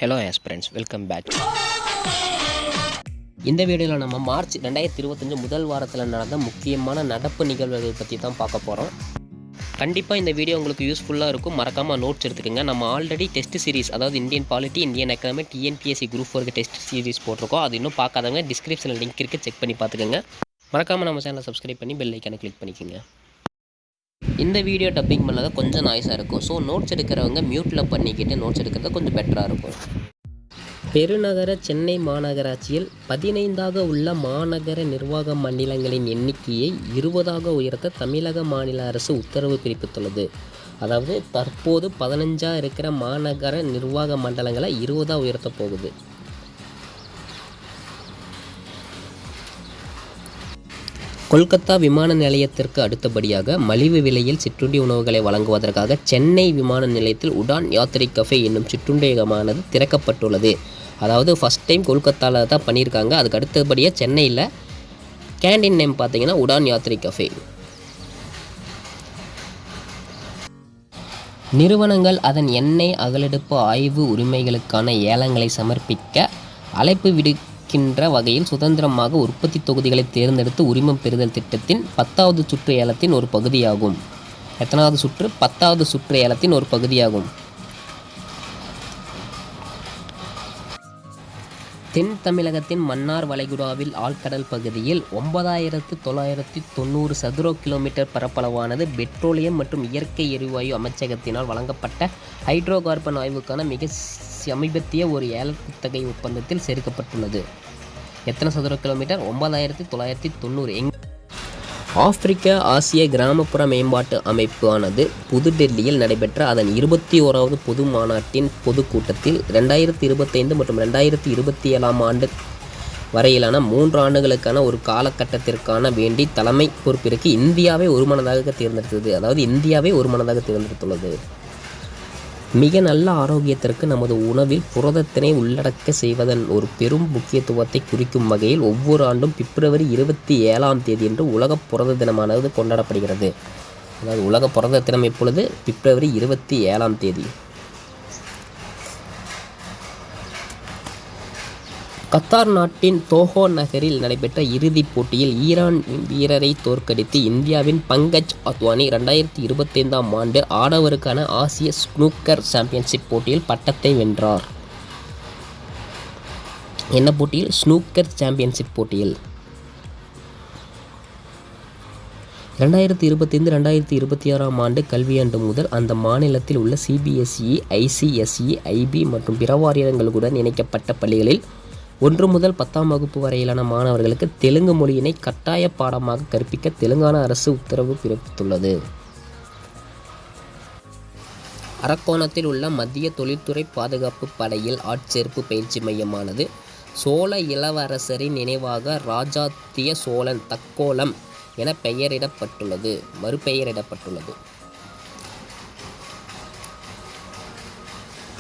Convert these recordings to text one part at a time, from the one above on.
Hello aspirants, welcome back. இந்த வீடியோவில் நம்ம மார்ச் 2025 முதல் வாரத்தில் நடந்த முக்கியமான நடப்பு நிகழ்வுகள் பற்றி தான் பார்க்க போகிறோம். கண்டிப்பாக இந்த வீடியோ உங்களுக்கு யூஸ்ஃபுல்லாக இருக்கும். மறக்காமல் நோட்ஸ் எடுத்துக்கோங்க. நம்ம ஆல்ரெடி டெஸ்ட் சீரிஸ், அதாவது Indian polity, Indian economy, TNPSC group 4 test series போட்டிருக்கோம். அது இன்னும் பார்க்காதவங்க டிஸ்கிரிப்ஷனில் லிங்க் இருக்குது, செக் பண்ணி பார்த்துக்கோங்க. மறக்காமல் நம்ம சேனலை சப்ஸ்கிரைப் பண்ணி பெல் ஐக்கானை கிளிக் பண்ணிக்கோங்க. இந்த வீடியோ டப்பிங் பண்ணாத கொஞ்சம் நாய்ஸாக இருக்கும். ஸோ நோட்ஸ் எடுக்கிறவங்க மியூட்டில் பண்ணிக்கிட்டு நோட்ஸ் எடுக்கிறது கொஞ்சம் பெட்டராக இருக்கும். பெருநகர சென்னை மாநகராட்சியில் 15ஆக உள்ள மாநகர நிர்வாக மண்டலங்களின் எண்ணிக்கையை 20ஆக உயர்த்த தமிழக மாநில அரசு உத்தரவு பிறப்பித்துள்ளது. அதாவது தற்போது 15ஆக இருக்கிற மாநகர நிர்வாக மண்டலங்களை 20ஆக உயர்த்த போகுது. கொல்கத்தா விமான நிலையத்திற்கு அடுத்தபடியாக மலிவு விலையில் சிற்றுண்டி உணவுகளை வழங்குவதற்காக சென்னை விமான நிலையத்தில் உடான் யாத்திரை கஃபே என்னும் சிற்றுண்டியகமானது திறக்கப்பட்டுள்ளது. அதாவது ஃபஸ்ட் டைம் கொல்கத்தாவில் தான் பண்ணியிருக்காங்க. அதுக்கு அடுத்தபடியாக சென்னையில் கேண்டீன் நேம் பார்த்தீங்கன்னா உடான் யாத்திரை கஃபே. நிறுவனங்கள் அதன் எண்ணெய் அகலெடுப்பு ஆய்வு உரிமைகளுக்கான ஏலங்களை சமர்ப்பிக்க அழைப்பு விடுக்கின்ற வகையில் சுதந்திரமாக உற்பத்தி தொகுதிகளை தேர்ந்தெடுத்து உரிமம் பெறுதல் திட்டத்தின் 10வது சுற்று ஏலத்தின் ஒரு பகுதியாகும். எத்தனாவது சுற்று? 10வது சுற்று ஏலத்தின் ஒரு பகுதியாகும். தென் தமிழகத்தின் மன்னார் வளைகுடாவில் ஆழ்கடல் பகுதியில் 9990 சதுர கிலோமீட்டர் பரப்பளவானது பெட்ரோலியம் மற்றும் இயற்கை எரிவாயு அமைச்சகத்தினால் வழங்கப்பட்ட ஹைட்ரோ கார்பன் ஆய்வுக்கான மிக சமீபத்திய ஒரு ஏல குத்தகை ஒப்பந்தத்தில் சேர்க்கப்பட்டுள்ளது. எத்தனை சதுர கிலோமீட்டர்? 9990. ஆப்பிரிக்க ஆசிய கிராமப்புற மேம்பாட்டு அமைப்பு ஆனது புதுடெல்லியில் நடைபெற்ற அதன் 21வது பொது மாநாட்டின் பொதுக்கூட்டத்தில் 2025 மற்றும் 2027 ஆண்டு வரையிலான 3 ஆண்டுகளுக்கான ஒரு காலகட்டத்திற்கான வேண்டி தலைமை பொறுப்பிற்கு இந்தியாவை ஒருமனதாக தேர்ந்தெடுத்துள்ளது. மிக நல்ல ஆரோக்கியத்திற்கு நமது உணவில் புரதத்தினை உள்ளடக்க செய்வதன் ஒரு பெரும் முக்கியத்துவத்தை குறிக்கும் வகையில் ஒவ்வொரு ஆண்டும் பிப்ரவரி 27ஆம் தேதியன்று உலக புரத தினமானது கொண்டாடப்படுகிறது. அதாவது உலக புரத தினம் இப்பொழுது பிப்ரவரி 27ஆம் தேதி. கத்தார் நாட்டின் தோஹோ நகரில் நடைபெற்ற இறுதிப் போட்டியில் ஈரான் வீரரை தோற்கடித்து இந்தியாவின் பங்கஜ் அத்வானி 2025ஆம் ஆண்டு ஆடவருக்கான ஆசிய ஸ்னூக்கர் சாம்பியன்ஷிப் போட்டியில் பட்டத்தை வென்றார். என்ன போட்டியில்? ஸ்னூக்கர் சாம்பியன்ஷிப் போட்டியில். 2025-2026ஆம் ஆண்டு கல்வியாண்டு முதல் அந்த மாநிலத்தில் உள்ள சிபிஎஸ்இ, ஐசிஎஸ்இ, ஐபி மற்றும் பிற வாரியங்களுடன் இணைக்கப்பட்ட பள்ளிகளில் 1 முதல் 10ஆம் வகுப்பு வரையிலான மாணவர்களுக்கு தெலுங்கு மொழியினை கட்டாய பாடமாக கற்பிக்க தெலுங்கானா அரசு உத்தரவு பிறப்பித்துள்ளது. அரக்கோணத்தில் உள்ள மத்திய தொழில்துறை பாதுகாப்பு படையில் ஆட்சேர்ப்பு பயிற்சி மையமானது சோழ இளவரசரின் நினைவாக ராஜாத்திய சோழன் தக்கோலம் என மறுபெயரிடப்பட்டுள்ளது.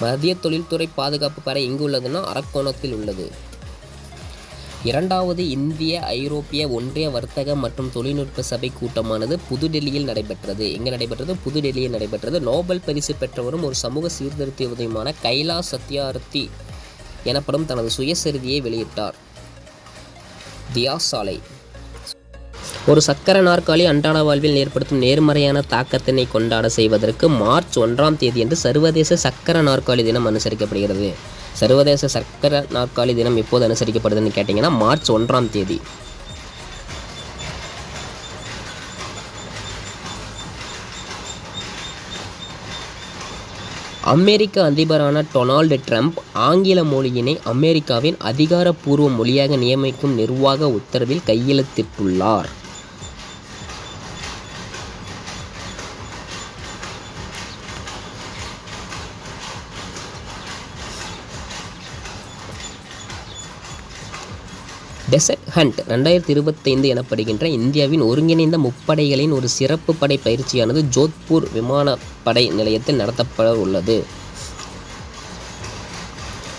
மத்திய தொழில்துறை பாதுகாப்பு படை எங்கு உள்ளதுன்னா அரக்கோணத்தில் உள்ளது. 2வது இந்திய ஐரோப்பிய ஒன்றிய வர்த்தக மற்றும் தொழில்நுட்ப சபை கூட்டமானது புதுடெல்லியில் நடைபெற்றது. புதுடெல்லியில் நடைபெற்றது. நோபல் பரிசு பெற்றவரும் ஒரு சமூக சீர்திருத்தவாதியுமான கைலாஷ் சத்யார்த்தி எனப்படும் தனது சுயசரிதையை வெளியிட்டார். தியாசாலை ஒரு சக்கர நாற்காலி அன்றாட வாழ்வில் ஏற்படுத்தும் நேர்மறையான தாக்கத்தினை கொண்டாட செய்வதற்கு மார்ச் 1ஆம் தேதியன்று சர்வதேச சக்கர நாற்காலி தினம் அனுசரிக்கப்படுகிறது. சர்வதேச சக்கர நாற்காலி தினம் எப்போது அனுசரிக்கப்படுதுன்னு கேட்டிங்கன்னா மார்ச் 1ஆம் தேதி. அமெரிக்க அதிபரான டொனால்டு ட்ரம்ப் ஆங்கில மொழியினை அமெரிக்காவின் அதிகாரப்பூர்வ மொழியாக நியமிக்கும் நிர்வாக உத்தரவில் கையெழுத்திட்டுள்ளார். டெசர்ட் ஹண்ட் 2025 எனப்படுகின்ற இந்தியாவின் ஒருங்கிணைந்த முப்படைகளின் ஒரு சிறப்பு படை பயிற்சியானது ஜோத்பூர் விமானப்படை நிலையத்தில் நடத்தப்பட உள்ளது.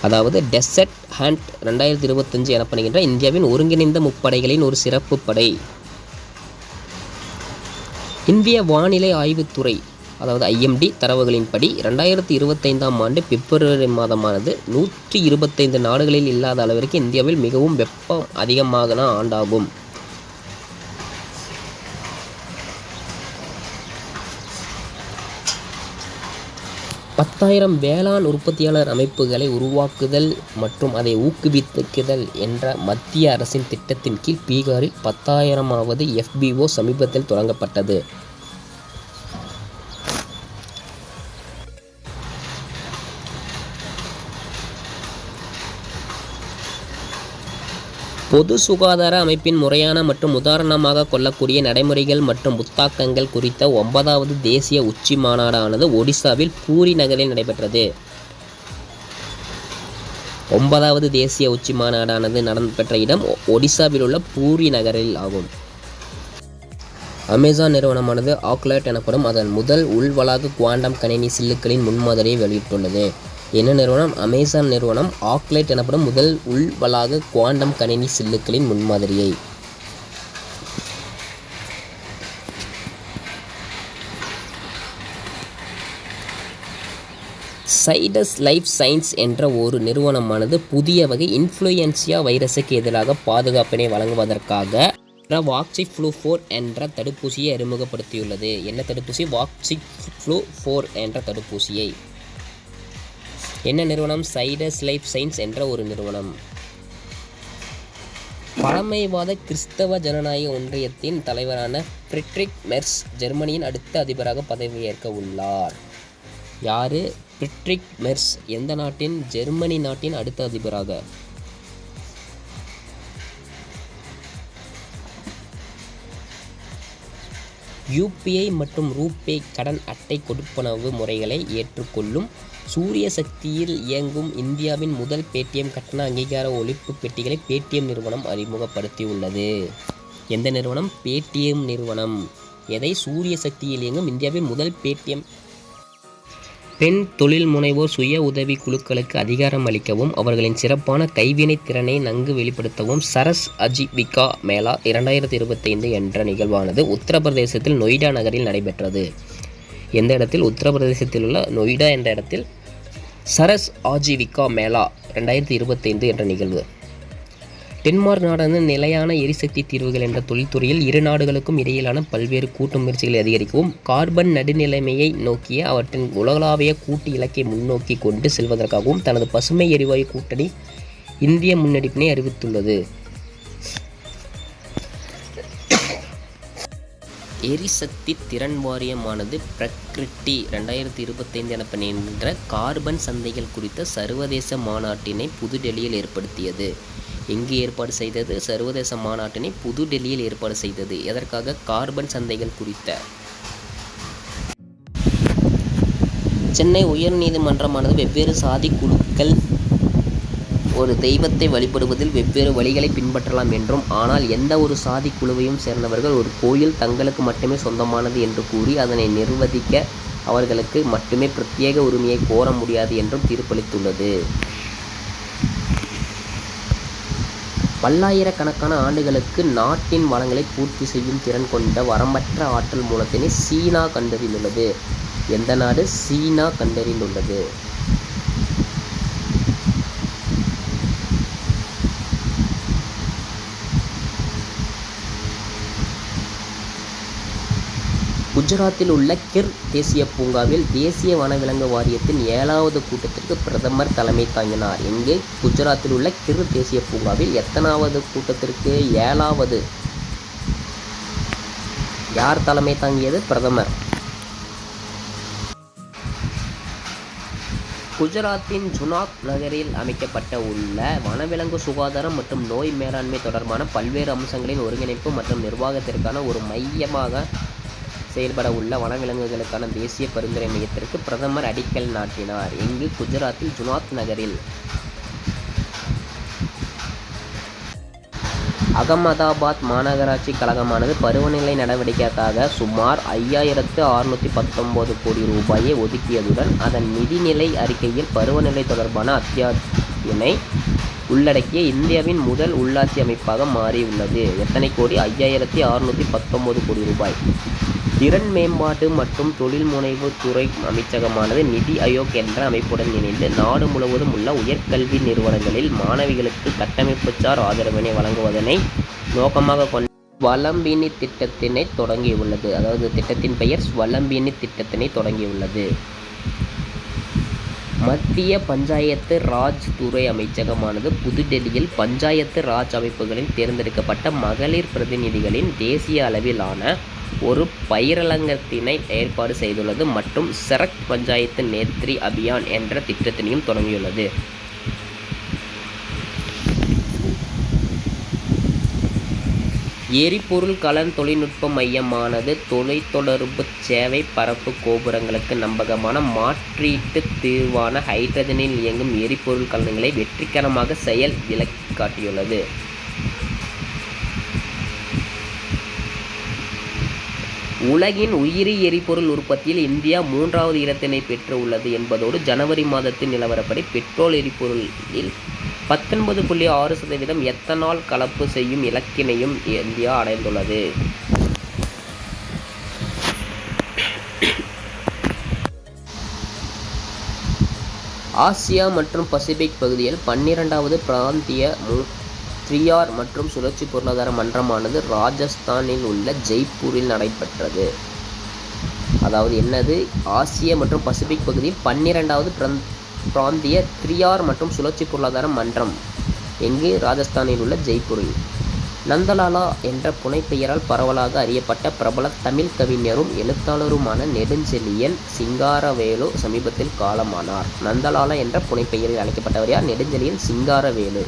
அதாவது டெசர்ட் ஹண்ட் 2025 எனப்படுகின்ற இந்தியாவின் ஒருங்கிணைந்த முப்படைகளின் ஒரு சிறப்பு படை. இந்திய வானிலை ஆய்வுத்துறை அதாவது IMD தரவுகளின்படி 2025ஆம் ஆண்டு பிப்ரவரி மாதமானது 125 நாடுகளில் இல்லாத அளவிற்கு இந்தியாவில் மிகவும் வெப்பம் அதிகமான ஆண்டாகும். பத்தாயிரம் வேளாண் உற்பத்தியாளர் அமைப்புகளை உருவாக்குதல் மற்றும் அதை ஊக்குவிக்குதல் என்ற மத்திய அரசின் திட்டத்தின் கீழ் பீகாரில் 10,000வது FBO சமீபத்தில் தொடங்கப்பட்டது. பொது சுகாதார அமைப்பின் முறையான மற்றும் உதாரணமாக கொள்ளக்கூடிய நடைமுறைகள் மற்றும் புத்தாக்கங்கள் குறித்த 9வது தேசிய உச்சி மாநாடானது ஒடிசாவில் பூரி நகரில் நடைபெற்றது. 9வது தேசிய உச்சி மாநாடானது நடைபெற்ற இடம் ஒடிசாவில் உள்ள பூரி நகரில் ஆகும். அமேசான் நிறுவனமானது ஆக்லேட் எனப்படும் அதன் முதல் உள்வளாக குவாண்டம் கணினி சில்லுக்களின் முன்மாதிரியை வெளியிட்டுள்ளது. என்ன நிறுவனம்? அமேசான் நிறுவனம் ஆக்லேட் எனப்படும் முதல் உள்வளாக குவாண்டம் கணினி சில்லுக்களின் முன்மாதிரியை சைடஸ் லைஃப் சயின்ஸ் என்ற ஒரு நிறுவனமானது புதிய வகை இன்ஃப்ளூயன்சியா வைரஸுக்கு எதிராக பாதுகாப்பினை வழங்குவதற்காக வாக்சிஃப்ளூ-4 என்ற தடுப்பூசியை அறிமுகப்படுத்தியுள்ளது. என்ன தடுப்பூசி? வாக்சிஃப்ளூ-4 என்ற தடுப்பூசியை. என்ன நிறுவனம்? சைடஸ் லைஃப் சயின்ஸ் என்ற ஒரு நிறுவனம். பழமைவாத கிறிஸ்தவ ஜனநாயக ஒன்றியத்தின் தலைவரான ஃப்ரிட்ரிக் மெர்ஸ் ஜெர்மனியின் அடுத்த அதிபராக பதவியேற்க உள்ளார். யாரு? ஃப்ரிட்ரிக் மெர்ஸ். எந்த நாட்டின்? ஜெர்மனி நாட்டின் அடுத்த அதிபராக. UPI மற்றும் ரூபே கடன் அட்டை கொடுப்பனவு முறைகளை ஏற்றுக்கொள்ளும் சூரிய சக்தியில் இயங்கும் இந்தியாவின் முதல் பேடிஎம் கட்டண அங்கீகார ஒழிப்பு பெட்டிகளை பேடிஎம் நிறுவனம் அறிமுகப்படுத்தியுள்ளது. எந்த நிறுவனம்? பேடிஎம் நிறுவனம். எதை? சூரிய சக்தியில் இயங்கும் இந்தியாவின் முதல் பேடிஎம். பெண் தொழில் முனைவோர் சுய உதவி குழுக்களுக்கு அதிகாரம் அளிக்கவும் அவர்களின் சிறப்பான கைவினை திறனை நன்கு வெளிப்படுத்தவும் சரஸ் அஜீவிகா மேளா 2025 என்ற நிகழ்வானது உத்தரப்பிரதேசத்தில் நொய்டா நகரில் நடைபெற்றது. எந்த இடத்தில்? உத்தரப்பிரதேசத்தில் உள்ள நொய்டா என்ற இடத்தில் சரஸ் ஆஜீவிகா மேளா 2025 என்ற நிகழ்வு. டென்மார்க் நாடானது நிலையான எரிசக்தி தீர்வுகள் என்ற தொழில்துறையில் இரு நாடுகளுக்கும் இடையிலான பல்வேறு கூட்டு முயற்சிகளை அதிகரிக்கவும் கார்பன் நடுநிலைமையை நோக்கிய அவற்றின் உலகளாவிய கூட்டு இலக்கை முன்னோக்கி கொண்டு செல்வதற்காகவும் தனது பசுமை எரிவாயு கூட்டணி இந்திய முன்னெடுப்பினை அறிவித்துள்ளது. எரிசக்தி திறன் வாரியமானது பிரக்ரிட்டி 2025 எனப்படுகின்ற கார்பன் சந்தைகள் குறித்த சர்வதேச மாநாட்டினை புதுடெல்லியில் ஏற்படுத்தியது. எங்கு ஏற்பாடு செய்தது? சர்வதேச மாநாட்டினை புதுடெல்லியில் ஏற்பாடு செய்தது. எதற்காக? கார்பன் சந்தைகள் குறித்த. சென்னை உயர்நீதிமன்றமானது வெவ்வேறு சாதி குழுக்கள் ஒரு தெய்வத்தை வழிபடுவதில் வெவ்வேறு வழிகளை பின்பற்றலாம் என்றும், ஆனால் எந்த ஒரு சாதி குழுவையும் சேர்ந்தவர்கள் ஒரு கோயில் தங்களுக்கு மட்டுமே சொந்தமானது என்று கூறி அதனை நிர்வகிக்க அவர்களுக்கு மட்டுமே பிரத்யேக உரிமையை கோர முடியாது என்றும் தீர்ப்பளித்துள்ளது. பல்லாயிரக்கணக்கான ஆண்டுகளுக்கு நாட்டின் வளங்களை பூர்த்தி செய்யும் திறன் கொண்ட வரம்பற்ற ஆற்றல் மூலத்தினை சீனா கண்டறிந்துள்ளது. எந்த நாடு? சீனா கண்டறிந்துள்ளது. குஜராத்தில் உள்ள கிர் தேசிய பூங்காவில் தேசிய வனவிலங்கு வாரியத்தின் 7வது கூட்டத்திற்கு பிரதமர் தலைமை தாங்கினார். எங்கே? குஜராத்தில் உள்ள கிர் தேசிய பூங்காவில் எத்தனாவது கூட்டத்திற்கு? 7வது. யார் தலைமை தாங்கியது? பிரதமர். குஜராத்தின் ஜுனாத் நகரில் அமைக்கப்பட்ட உள்ள வனவிலங்கு சுகாதாரம் மற்றும் நோய் மேலாண்மை தொடர்பான பல்வேறு அம்சங்களின் ஒருங்கிணைப்பு மற்றும் நிர்வாகத்திற்கான ஒரு மையமாக செயல்பட உள்ள வனவிலங்குகளுக்கான தேசிய பரிந்துரை மையத்திற்கு பிரதமர் அடிக்கல் நாட்டினார். எங்கு? குஜராத்தில் ஜுனாத் நகரில். அகமதாபாத் மாநகராட்சி கழகமானது பருவநிலை நடவடிக்கைக்காக சுமார் 5,619 கோடி ரூபாயை ஒதுக்கியதுடன் அதன் நிதிநிலை அறிக்கையில் பருவநிலை தொடர்பான அத்தியாயத்தினை உள்ளடக்கிய இந்தியாவின் முதல் உள்ளாட்சி அமைப்பாக மாறியுள்ளது. எத்தனை கோடி? 5,619 கோடி ரூபாய். திறன் மேம்பாட்டு மற்றும் தொழில் முனைவு துறை அமைச்சகமானது நிதி ஆயோக் என்ற அமைப்புடன் இணைந்து நாடு முழுவதும் உள்ள உயர்கல்வி நிறுவனங்களில் மாணவிகளுக்கு கட்டமைப்புசார் ஆதரவினை வழங்குவதனை நோக்கமாக கொண்ட ஸ்வலம்பினி திட்டத்தினை தொடங்கியுள்ளது. அதாவது திட்டத்தின் பெயர் ஸ்வலம்பினி திட்டத்தினை தொடங்கியுள்ளது. மத்திய பஞ்சாயத்து ராஜ் துறை அமைச்சகமானது புதுடெல்லியில் பஞ்சாயத்து ராஜ் அமைப்புகளில் தேர்ந்தெடுக்கப்பட்ட மகளிர் பிரதிநிதிகளின் தேசிய அளவிலான ஒரு பயிரலங்கத்தினை ஏற்பாடு செய்துள்ளது மற்றும் சரக் பஞ்சாயத்து நேத்ரி அபியான் என்ற திட்டத்தினையும் தொடங்கியுள்ளது. எரிபொருள் கலன் தொழில்நுட்ப மையமானது தொலைத்தொடர்பு சேவை பரப்பு கோபுரங்களுக்கு நம்பகமான மாற்றீட்டு தீர்வான ஹைட்ரஜனில் இயங்கும் எரிபொருள் கலன்களை வெற்றிகரமாக செயல் விளக்கி காட்டியுள்ளது. உலகின் உயிரி எரிபொருள் உற்பத்தியில் இந்தியா 3வது இடத்தினை பெற்று உள்ளது என்பதோடு ஜனவரி மாதத்தின் நிலவரப்படி பெட்ரோல் எரிபொருளில் 19.6% எத்தனால் கலப்பு செய்யும் இலக்கினையும் இந்தியா அடைந்துள்ளது. ஆசியா மற்றும் பசிபிக் பகுதியில் 12வது பிராந்திய 3R மற்றும் சுழற்சி பொருளாதார மன்றமானது ராஜஸ்தானில் உள்ள ஜெய்ப்பூரில் நடைபெற்றது. அதாவது என்னது, ஆசிய மற்றும் பசிபிக் பகுதியில் 12வது பிராந்திய 3R மற்றும் சுழற்சி பொருளாதார மன்றம் எங்கு ராஜஸ்தானில் உள்ள ஜெய்ப்பூரில். நந்தலாலா என்ற புனைப்பெயரால் பரவலாக அறியப்பட்ட பிரபல தமிழ் கவிஞரும் எழுத்தாளருமான நெடுஞ்செழியன் சிங்காரவேலு சமீபத்தில் காலமானார். நந்தலாலா என்ற புனைப்பெயரில் அழைக்கப்பட்டவர் யார்? நெடுஞ்செழியன் சிங்காரவேலு.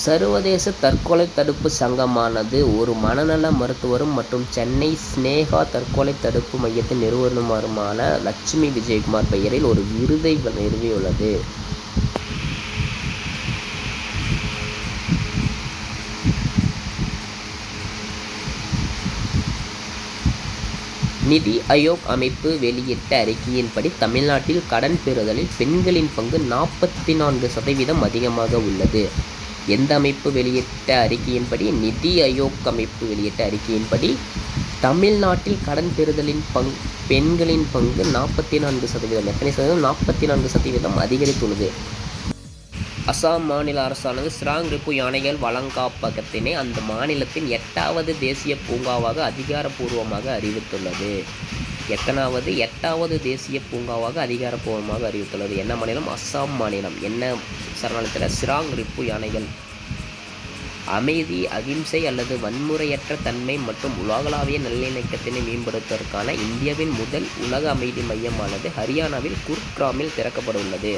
சர்வதேச தற்கொலை தடுப்பு சங்கமானது ஒரு மனநல மருத்துவரும் மற்றும் சென்னை ஸ்னேகா தற்கொலை தடுப்பு மையத்தின் நிறுவனருமான லட்சுமி விஜயகுமார் பெயரில் ஒரு விருதை நிறுவியுள்ளது. நிதி ஆயோக் அமைப்பு வெளியிட்ட அறிக்கையின்படி தமிழ்நாட்டில் கடன் பெறுதலில் பெண்களின் பங்கு 44% அதிகமாக உள்ளது. எந்த அமைப்பு வெளியிட்ட அறிக்கையின்படி? நிதி ஆயோக் அமைப்பு வெளியிட்ட அறிக்கையின்படி தமிழ்நாட்டில் கடன் பெறுதலின் பெண்களின் பங்கு 44%. எத்தனை சதவீதம்? 44% அதிகரித்துள்ளது. அசாம் மாநில அரசானது சிராங் ரிப்பு யானைகள் வளங்காப்பகத்தினை அந்த மாநிலத்தின் 8வது தேசிய பூங்காவாக அதிகாரப்பூர்வமாக அறிவித்துள்ளது. எத்தனாவது? 8வது தேசிய பூங்காவாக அதிகாரப்பூர்வமாக அறிவித்துள்ளது. என்ன மாநிலம்? அஸ்ஸாம் மாநிலம். என்ன சரணாலயத்தில்? சிராங் ரிப்பு யானைகள். அமைதி, அகிம்சை அல்லது வன்முறையற்ற தன்மை மற்றும் உலகளாவிய நல்லிணக்கத்தினை மேம்படுத்துவதற்கான இந்தியாவின் முதல் உலக அமைதி மையமானது ஹரியானாவில் குர்கிராமில் திறக்கப்பட உள்ளது.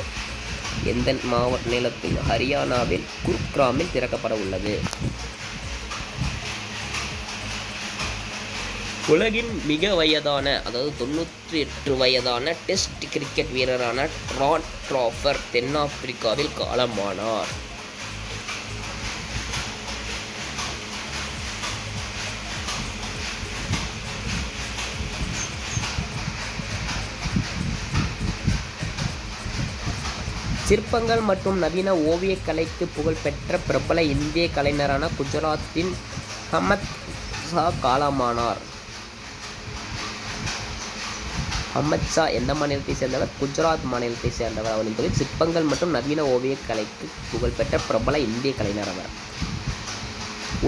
எந்த மாநிலத்தில்? ஹரியானாவில் குர்கிராமில் திறக்கப்பட உள்ளது. உலகின் மிக வயதான, அதாவது 98 வயதான டெஸ்ட் கிரிக்கெட் வீரரான ராட் க்ராஃபர் தென்னாப்பிரிக்காவில் காலமானார். சிற்பங்கள் மற்றும் நவீன ஓவியக்கலைக்கு புகழ்பெற்ற பிரபல இந்திய கலைஞரான குஜராத்தின் அஹ்மத் ஷா காலமானார். அஹ்மத் ஷா எந்த மாநிலத்தை சேர்ந்தவர்? குஜராத் மாநிலத்தை சேர்ந்தவர். அவரின் தொழில் சிற்பங்கள் மற்றும் நவீன ஓவியக்கலைக்கு புகழ்பெற்ற பிரபல இந்திய கலைஞர் அவர்.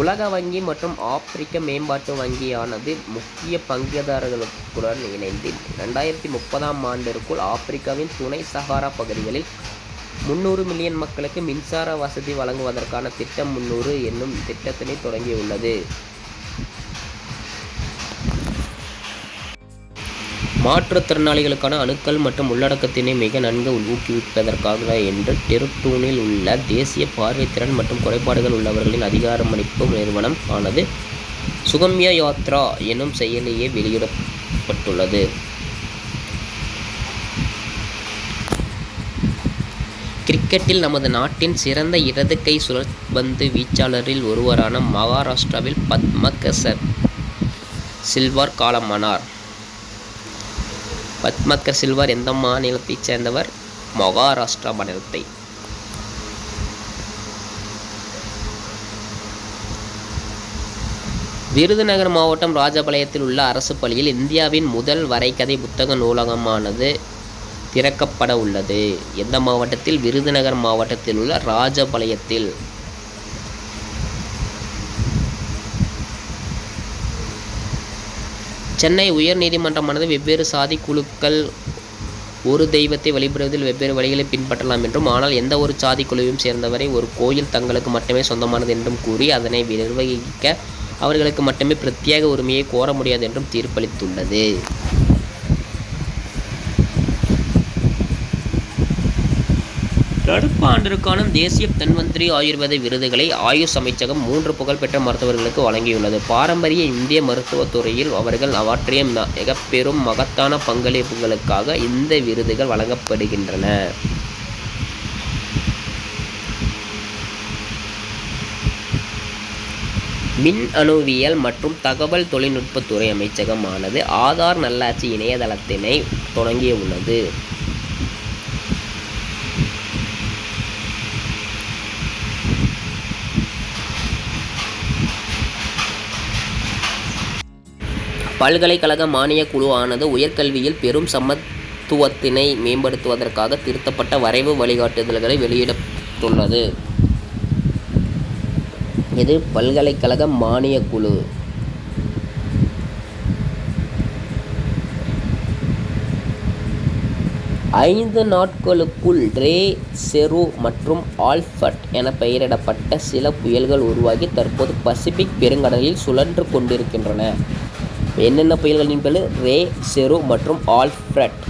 உலக வங்கி மற்றும் ஆப்பிரிக்க மேம்பாட்டு வங்கியானது முக்கிய பங்குதாரர்களுடன் இணைந்து 2030ஆம் ஆண்டிற்குள் ஆப்பிரிக்காவின் துணை சஹாரா பகுதிகளில் 300 மில்லியன் மக்களுக்கு மின்சார வசதி வழங்குவதற்கான திட்டம் 300 என்னும் திட்டத்தினை தொடங்கியுள்ளது. மாற்றுத்திறனாளிகளுக்கான அணுக்கள் மற்றும் உள்ளடக்கத்தினை மிக நன்கு ஊக்குவிப்பதற்காக என்று டெருட்டூனில் உள்ள தேசிய பார்வைத்திறன் மற்றும் குறைபாடுகள் உள்ளவர்களின் அதிகாரமளிப்பு நிறுவனம் ஆனது சுகம்யா யாத்ரா எனும் செயலியை வெளியிடப்பட்டுள்ளது. கிரிக்கெட்டில் நமது நாட்டின் சிறந்த இடது கை சுழற்பந்து வீச்சாளரில் ஒருவரான மகாராஷ்டிராவில் பத்மகர் சில்வார் காலமானார். பத்மகர் சில்வார் எந்த மாநிலத்தைச் சேர்ந்தவர்? மகாராஷ்டிரா மாநிலத்தை. விருதுநகர் மாவட்டம் ராஜபாளையத்தில் உள்ள அரசு பள்ளியில் இந்தியாவின் முதல் வரைகதை புத்தக நூலகமானது திறக்கப்பட உள்ளது. எந்த மாவட்டத்தில்? விருதுநகர் மாவட்டத்தில் உள்ள ராஜபாளையத்தில். சென்னை உயர் நீதிமன்றமானது வெவ்வேறு சாதி குழுக்கள் ஒரு தெய்வத்தை வழிபடுவதில் வெவ்வேறு வழிகளை பின்பற்றலாம் என்றும், ஆனால் எந்த ஒரு சாதி குழுவையும் சேர்ந்தவரை ஒரு கோயில் தங்களுக்கு மட்டுமே சொந்தமானது என்றும் கூறி அதனை நிர்வகிக்க அவர்களுக்கு மட்டுமே பிரத்யேக உரிமையை கோர முடியாது என்றும் தீர்ப்பளித்துள்ளது. நடப்பு ஆண்டிற்கான தேசிய தன்வந்திரி ஆயுர்வேத விருதுகளை ஆயுஷ் அமைச்சகம் 3 புகழ்பெற்ற மருத்துவர்களுக்கு வழங்கியுள்ளது. பாரம்பரிய இந்திய மருத்துவத் துறையில் அவர்கள் ஆற்றிய மிக பெரும் மகத்தான பங்களிப்புகளுக்காக இந்த விருதுகள் வழங்கப்படுகின்றன. மின் அணுவியல் மற்றும் தகவல் தொழில்நுட்பத்துறை அமைச்சகமானது ஆதார் நல்லாட்சி இணையதளத்தினை தொடங்கியுள்ளது. பல்கலைக்கழக மானியக் குழு ஆனது உயர்கல்வியில் பெரும் சமத்துவத்தினை மேம்படுத்துவதற்காக திருத்தப்பட்ட வரைவு வழிகாட்டுதல்களை வெளியிட்டுள்ளது. இது பல்கலைக்கழக மானியக் குழு. ஐந்து நாட்களுக்குள் ரே, செரு மற்றும் ஆல்ஃபர்ட் என பெயரிடப்பட்ட சில புயல்கள் உருவாகி தற்போது பசிபிக் பெருங்கடலில் சுழன்று கொண்டிருக்கின்றன. என்னென்ன புயல்களின் பேர்? ரே, செரு மற்றும் ஆல்ஃப்ரட்.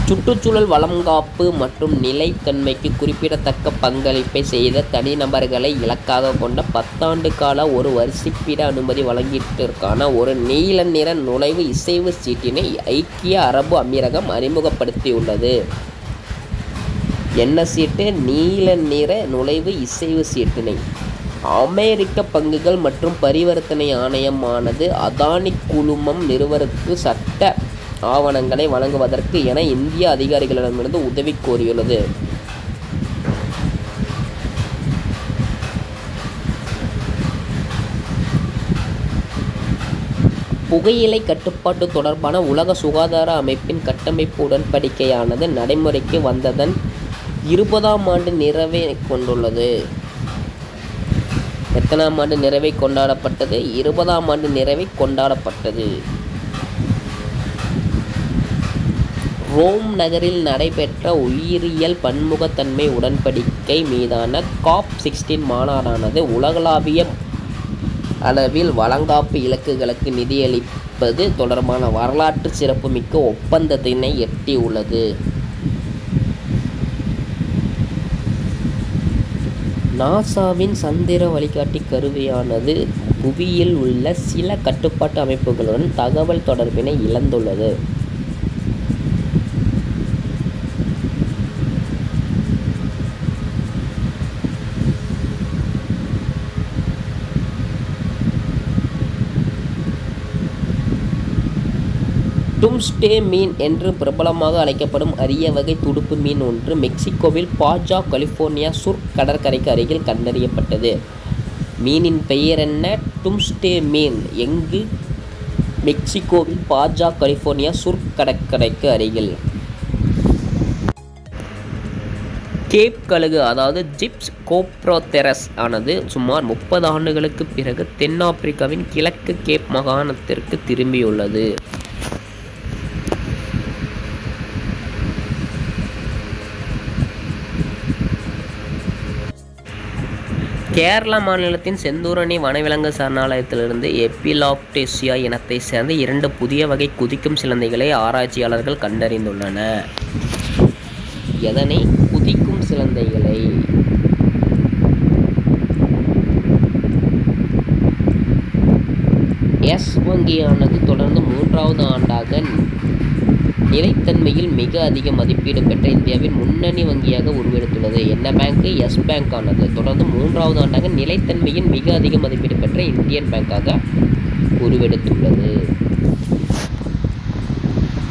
சுற்றுச்சூழல் வளங்காப்பு மற்றும் நிலைத்தன்மைக்கு குறிப்பிடத்தக்க பங்களிப்பை செய்த தனிநபர்களை இலக்காக கொண்ட 10 ஆண்டு கால ஒரு வரிசைப்பிட அனுமதி வழங்கீட்டிற்கான ஒரு நீல நிற நுழைவு இசைவு சீட்டினை ஐக்கிய அரபு அமீரகம் அறிமுகப்படுத்தியுள்ளது. என்ன சீட்டு? நீல நிற நுழைவு இசைவு சீட்டினை அமெரிக்க பங்குகள் மற்றும் பரிவர்த்தனை ஆணையமானது அதானி குழுமம் நிறுவனருக்கு சட்ட ஆவணங்களை வழங்குவதற்கு என இந்திய அதிகாரிகளிடமிருந்து உதவி கோரியுள்ளது. புகையிலை கட்டுப்பாட்டு தொடர்பான உலக சுகாதார அமைப்பின் கட்டமைப்பு உடன்படிக்கையானது நடைமுறைக்கு வந்ததன் 20ஆம் ஆண்டு நிறைவை கொண்டுள்ளது. எத்தனாம் ஆண்டு நிறைவை கொண்டாடப்பட்டது? 20ஆம் ஆண்டு நிறைவை கொண்டாடப்பட்டது. ரோம் நகரில் நடைபெற்ற உயிரியல் பன்முகத்தன்மை உடன்படிக்கை மீதான COP16 மாநாடானது உலகளாவிய அளவில் வளங்காப்பு இலக்குகளுக்கு நிதியளிப்பது தொடர்பான வரலாற்று சிறப்புமிக்க ஒப்பந்தத்தினை எட்டியுள்ளது. நாசாவின் சந்திர வழிகாட்டி கருவியானது புவியில் உள்ள சில கட்டுப்பாட்டு அமைப்புகளுடன் தகவல் தொடர்பினை இழந்துள்ளது. டும்ஸ்டே மீன் என்று பிரபலமாக அழைக்கப்படும் அரிய வகை துடுப்பு மீன் ஒன்று மெக்சிகோவில் பாஜா கலிஃபோர்னியா சுர் கடற்கரைக்கு அருகில் கண்டறியப்பட்டது. மீனின் பெயர் என்ன? டும்ஸ்டே மீன். எங்கு? மெக்சிகோவில் பாஜா கலிஃபோர்னியா சுர் கடற்கரைக்கு அருகில். கேப் கழுகு அதாவது ஜிப்ஸ் கோப்ரோதெரஸ் ஆனது சுமார் 30 ஆண்டுகளுக்கு பிறகு தென்னாப்பிரிக்காவின் கிழக்கு கேப் மாகாணத்திற்கு திரும்பியுள்ளது. கேரளா மாநிலத்தின் செந்தூரணி வனவிலங்கு சரணாலயத்திலிருந்து எபிலாப்டேசியா இனத்தை சேர்ந்த 2 புதிய வகை குதிக்கும் சிலந்தைகளை ஆராய்ச்சியாளர்கள் கண்டறிந்துள்ளனர். எதனை? குதிக்கும் சிலந்தைகளை. எஸ் வங்கியானது தொடர்ந்து 3வது ஆண்டாக நிலைத்தன்மையில் மிக அதிக மதிப்பீடு பெற்ற இந்தியாவின் முன்னணி வங்கியாக உருவெடுத்துள்ளது. என்ன பேங்க்? எஸ் பேங்க் ஆனது தொடர்ந்து 3வது ஆண்டாக நிலைத்தன்மையின் மிக அதிக மதிப்பீடு பெற்ற இந்தியன் பேங்காக உருவெடுத்துள்ளது.